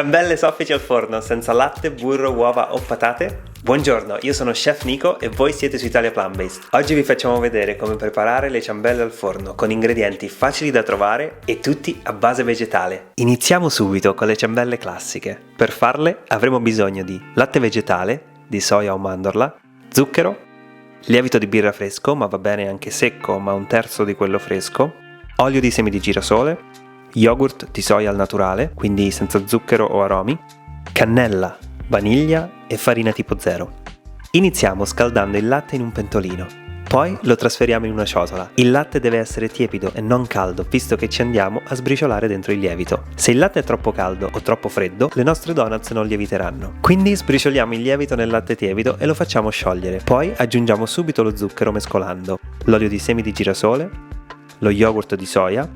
Ciambelle soffici al forno senza latte, burro, uova o patate? Buongiorno, io sono Chef Nico e voi siete su Italia Plant Based. Oggi vi facciamo vedere come preparare le ciambelle al forno con ingredienti facili da trovare e tutti a base vegetale. Iniziamo subito con le ciambelle classiche. Per farle avremo bisogno di latte vegetale, di soia o mandorla, zucchero, lievito di birra fresco, ma va bene anche secco, ma un terzo di quello fresco, olio di semi di girasole, yogurt di soia al naturale, quindi senza zucchero o aromi, cannella, vaniglia e farina tipo 0. Iniziamo scaldando il latte in un pentolino, poi lo trasferiamo in una ciotola. Il latte deve essere tiepido e non caldo, visto che ci andiamo a sbriciolare dentro il lievito. Se il latte è troppo caldo o troppo freddo, le nostre donuts non lieviteranno. Quindi sbricioliamo il lievito nel latte tiepido e lo facciamo sciogliere. Poi aggiungiamo subito lo zucchero mescolando, l'olio di semi di girasole, lo yogurt di soia,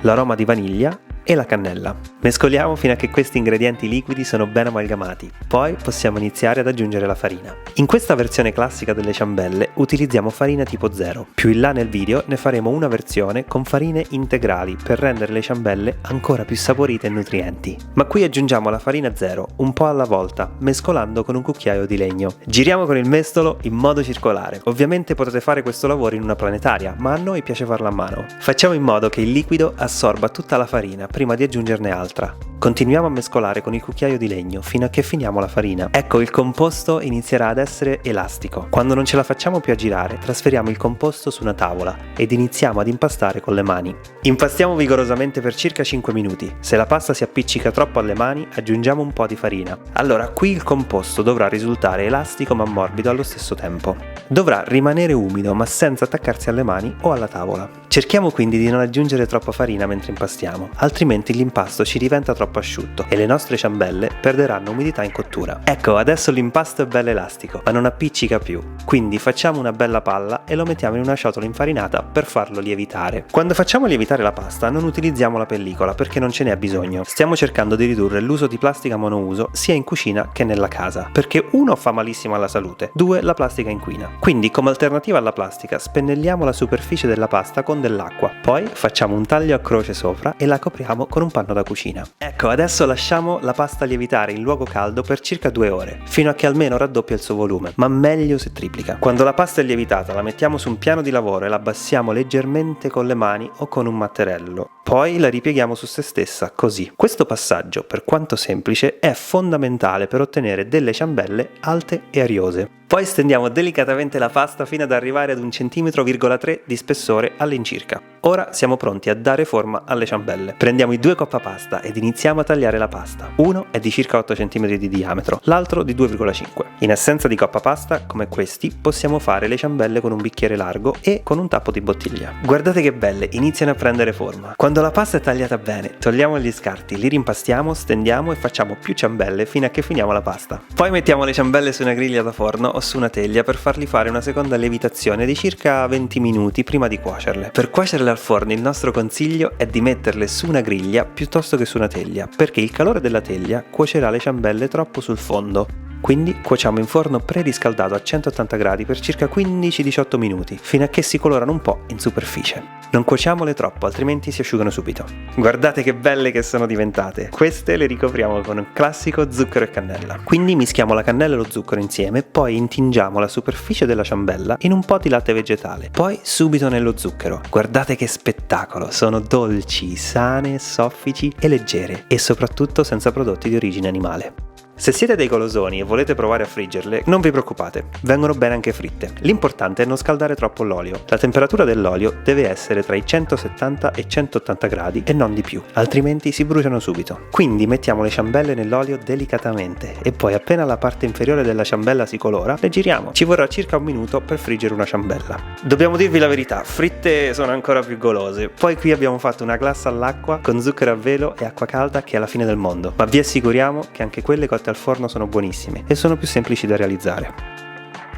l'aroma di vaniglia e la cannella. Mescoliamo fino a che questi ingredienti liquidi sono ben amalgamati, poi possiamo iniziare ad aggiungere la farina. In questa versione classica delle ciambelle utilizziamo farina tipo 0. Più in là nel video ne faremo una versione con farine integrali per rendere le ciambelle ancora più saporite e nutrienti. Ma qui aggiungiamo la farina 0 un po' alla volta, mescolando con un cucchiaio di legno. Giriamo con il mestolo in modo circolare. Ovviamente potete fare questo lavoro in una planetaria, ma a noi piace farlo a mano. Facciamo in modo che il liquido assorba tutta la farina prima di aggiungerne altra. Continuiamo a mescolare con il cucchiaio di legno fino a che finiamo la farina. Ecco, il composto inizierà ad essere elastico. Quando non ce la facciamo più a girare, trasferiamo il composto su una tavola ed iniziamo ad impastare con le mani. Impastiamo vigorosamente per circa 5 minuti. Se la pasta si appiccica troppo alle mani, aggiungiamo un po' di farina. Allora, qui il composto dovrà risultare elastico ma morbido allo stesso tempo. Dovrà rimanere umido ma senza attaccarsi alle mani o alla tavola. Cerchiamo quindi di non aggiungere troppa farina mentre impastiamo, altrimenti l'impasto ci diventa troppo asciutto e le nostre ciambelle perderanno umidità in cottura. Ecco, adesso l'impasto è bello elastico, ma non appiccica più. Quindi facciamo una bella palla e lo mettiamo in una ciotola infarinata per farlo lievitare. Quando facciamo lievitare la pasta non utilizziamo la pellicola perché non ce n'è bisogno. Stiamo cercando di ridurre l'uso di plastica monouso sia in cucina che nella casa, perché 1 fa malissimo alla salute, 2 la plastica inquina. Quindi come alternativa alla plastica spennelliamo la superficie della pasta con dell'acqua, poi facciamo un taglio a croce sopra e la copriamo con un panno da cucina. Ecco, adesso lasciamo la pasta lievitare in luogo caldo per circa 2 ore, fino a che almeno raddoppia il suo volume, ma meglio se triplica. Quando la pasta è lievitata la mettiamo su un piano di lavoro e la abbassiamo leggermente con le mani o con un matterello. Poi la ripieghiamo su se stessa, così. Questo passaggio, per quanto semplice, è fondamentale per ottenere delle ciambelle alte e ariose. Poi stendiamo delicatamente la pasta fino ad arrivare ad 1,3 cm di spessore all'incirca. Ora siamo pronti a dare forma alle ciambelle. Prendiamo i 2 coppapasta ed iniziamo a tagliare la pasta. Uno è di circa 8 cm di diametro, l'altro di 2,5. In assenza di coppapasta, come questi, possiamo fare le ciambelle con un bicchiere largo e con un tappo di bottiglia. Guardate che belle, iniziano a prendere forma. Quando la pasta è tagliata bene, togliamo gli scarti, li rimpastiamo, stendiamo e facciamo più ciambelle fino a che finiamo la pasta. Poi mettiamo le ciambelle su una griglia da forno o su una teglia per farli fare una seconda lievitazione di circa 20 minuti prima di cuocerle. Per cuocerle al forno il nostro consiglio è di metterle su una griglia piuttosto che su una teglia, perché il calore della teglia cuocerà le ciambelle troppo sul fondo. Quindi cuociamo in forno preriscaldato a 180 gradi per circa 15-18 minuti, fino a che si colorano un po' in superficie. Non cuociamole troppo, altrimenti si asciugano subito. Guardate che belle che sono diventate! Queste le ricopriamo con un classico zucchero e cannella. Quindi mischiamo la cannella e lo zucchero insieme, poi intingiamo la superficie della ciambella in un po' di latte vegetale, poi subito nello zucchero. Guardate che spettacolo! Sono dolci, sane, soffici e leggere, e soprattutto senza prodotti di origine animale. Se siete dei golosoni e volete provare a friggerle, non vi preoccupate, vengono bene anche fritte. L'importante è non scaldare troppo l'olio. La temperatura dell'olio deve essere tra i 170 e 180 gradi e non di più, altrimenti si bruciano subito. Quindi mettiamo le ciambelle nell'olio delicatamente e poi appena la parte inferiore della ciambella si colora, le giriamo. Ci vorrà circa 1 minuto per friggere una ciambella. Dobbiamo dirvi la verità, fritte sono ancora più golose. Poi qui abbiamo fatto una glassa all'acqua con zucchero a velo e acqua calda che è la fine del mondo, ma vi assicuriamo che anche quelle cotte al forno sono buonissime e sono più semplici da realizzare.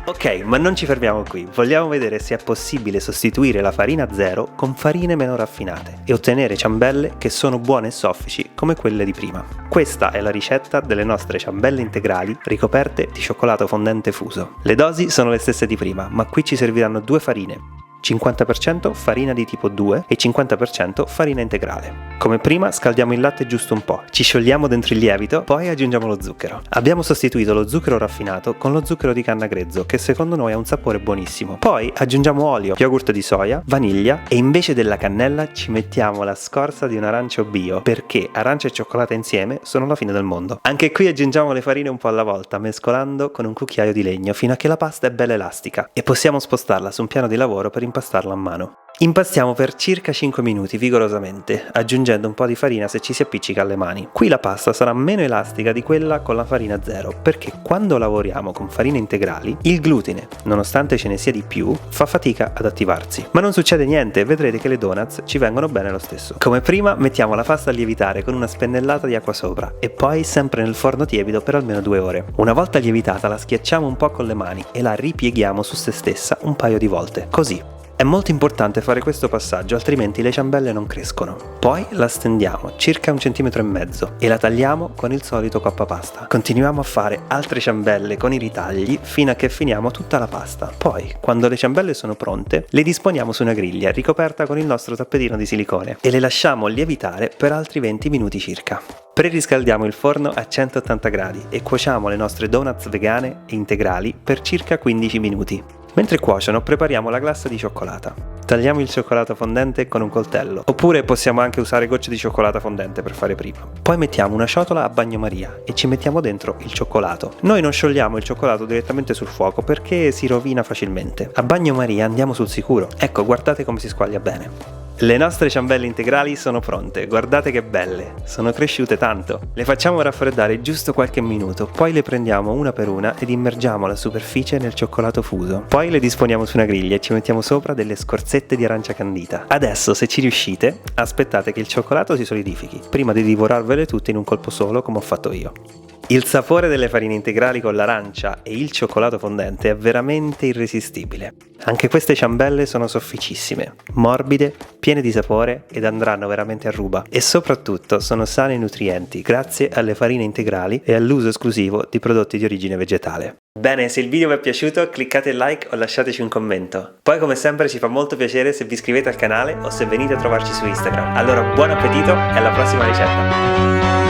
Ok, ma non ci fermiamo qui, vogliamo vedere se è possibile sostituire la farina 0 con farine meno raffinate e ottenere ciambelle che sono buone e soffici come quelle di prima. Questa è la ricetta delle nostre ciambelle integrali ricoperte di cioccolato fondente fuso. Le dosi sono le stesse di prima, ma qui ci serviranno 2 farine, 50% farina di tipo 2 e 50% farina integrale. Come prima scaldiamo il latte giusto un po', ci sciogliamo dentro il lievito, poi aggiungiamo lo zucchero. Abbiamo sostituito lo zucchero raffinato con lo zucchero di canna grezzo, che secondo noi ha un sapore buonissimo. Poi aggiungiamo olio, yogurt di soia, vaniglia e invece della cannella ci mettiamo la scorza di un arancio bio, perché arancia e cioccolata insieme sono la fine del mondo. Anche qui aggiungiamo le farine un po' alla volta, mescolando con un cucchiaio di legno fino a che la pasta è bella elastica e possiamo spostarla su un piano di lavoro per impastarla a mano. Impastiamo per circa 5 minuti vigorosamente, aggiungendo un po' di farina se ci si appiccica alle mani. Qui la pasta sarà meno elastica di quella con la farina zero, perché quando lavoriamo con farine integrali, il glutine, nonostante ce ne sia di più, fa fatica ad attivarsi. Ma non succede niente, vedrete che le donuts ci vengono bene lo stesso. Come prima mettiamo la pasta a lievitare con una spennellata di acqua sopra e poi sempre nel forno tiepido per almeno 2 ore. Una volta lievitata la schiacciamo un po' con le mani e la ripieghiamo su se stessa un paio di volte, così. È molto importante fare questo passaggio, altrimenti le ciambelle non crescono. Poi la stendiamo circa 1,5 cm e la tagliamo con il solito coppapasta. Continuiamo a fare altre ciambelle con i ritagli fino a che finiamo tutta la pasta. Poi, quando le ciambelle sono pronte, le disponiamo su una griglia ricoperta con il nostro tappetino di silicone e le lasciamo lievitare per altri 20 minuti circa. Preriscaldiamo il forno a 180 gradi e cuociamo le nostre donuts vegane e integrali per circa 15 minuti. Mentre cuociono prepariamo la glassa di cioccolata. Tagliamo il cioccolato fondente con un coltello, oppure possiamo anche usare gocce di cioccolata fondente per fare prima. Poi mettiamo una ciotola a bagnomaria e ci mettiamo dentro il cioccolato. Noi non sciogliamo il cioccolato direttamente sul fuoco perché si rovina facilmente. A bagnomaria andiamo sul sicuro. Ecco, guardate come si squaglia bene. Le nostre ciambelle integrali sono pronte, guardate che belle, sono cresciute tanto. Le facciamo raffreddare giusto qualche minuto, poi le prendiamo una per una ed immergiamo la superficie nel cioccolato fuso. Poi le disponiamo su una griglia e ci mettiamo sopra delle scorzette di arancia candita. Adesso, se ci riuscite, aspettate che il cioccolato si solidifichi, prima di divorarvele tutte in un colpo solo come ho fatto io. Il sapore delle farine integrali con l'arancia e il cioccolato fondente è veramente irresistibile. Anche queste ciambelle sono sofficissime, morbide, piene di sapore ed andranno veramente a ruba. E soprattutto sono sane e nutrienti grazie alle farine integrali e all'uso esclusivo di prodotti di origine vegetale. Bene, se il video vi è piaciuto cliccate like o lasciateci un commento. Poi come sempre ci fa molto piacere se vi iscrivete al canale o se venite a trovarci su Instagram. Allora buon appetito e alla prossima ricetta!